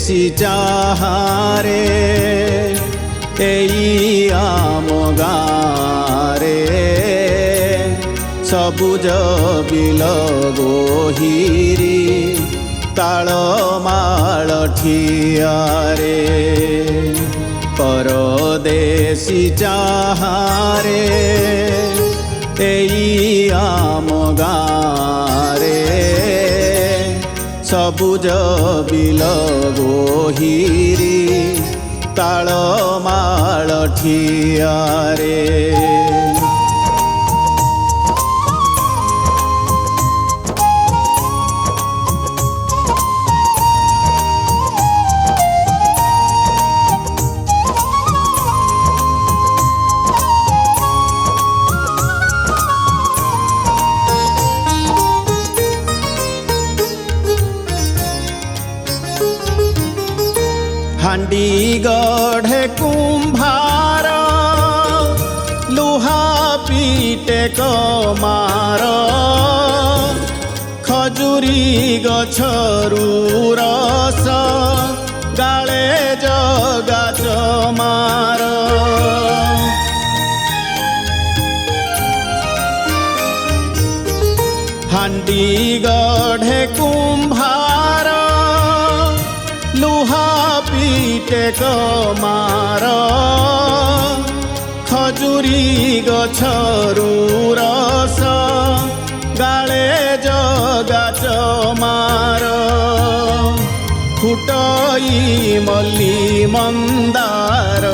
परदेसी चाहारे एई आम गारे सबुज बिल गोहिरी तालमाल ठियारे परदेसी चाहारे एई आम गारे सबुज बिल गोहिरी तालमाल ठियारे हांडी गढ़े कुंभार लुहा पीटे कमार खजुरी गछरू रस गाले जगा चमार हांडी गढ़े कुंभार लुहा पीटे कमार खजुरी गछरू रस गाले जगा चमार फुटई मल्ली मंदार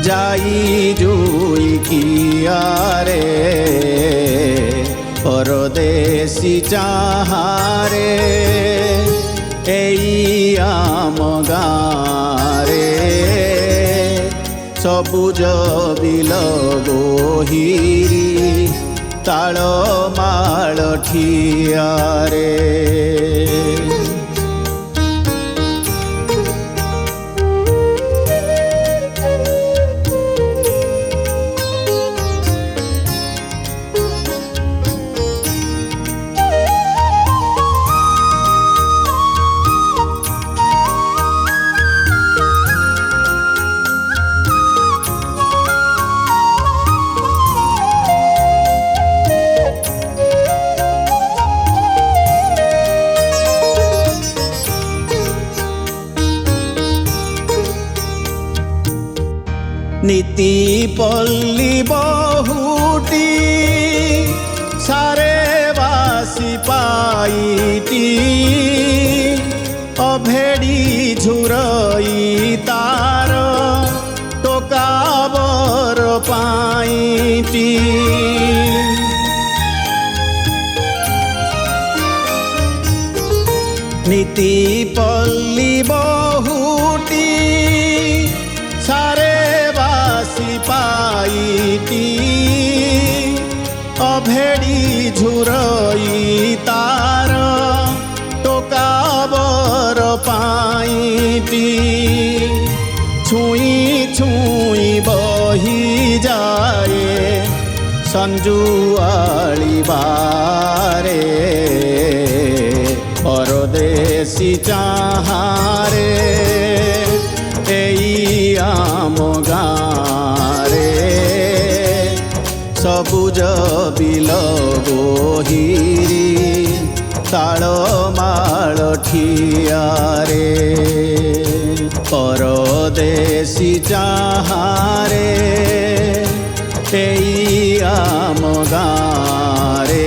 जाई जुई कियारे परदेसी चाहारे एई आम गारे सबुज बिल गोहिरी तालमाल ठियारे नीति पल्ली बहुटी सारे बासी पाईटी अभेड़ी झुरई तार टोकाबर पाईटी नीति पल्ली बहुटी सारे पाईटी अभेड़ी झुरई तार टोकाबर पाईटी छुई छुई बही जाए संजुआली बारे परदेसी चाहारे एई आम गारे सबुज बिल गोहिरी तालमाल ठियारे परदेसी चाहारे एई आम गारे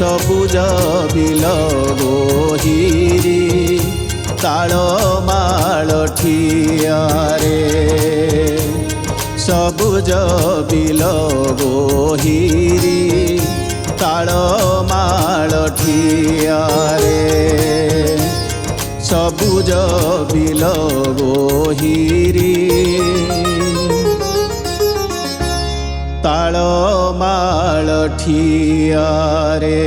सबुज बिल गोहिरी तालमाल ठियारे सबुज बिल गोहिरी तालमाल ठियारे सबुज बिल गोहिरी तालमाल ठियारे।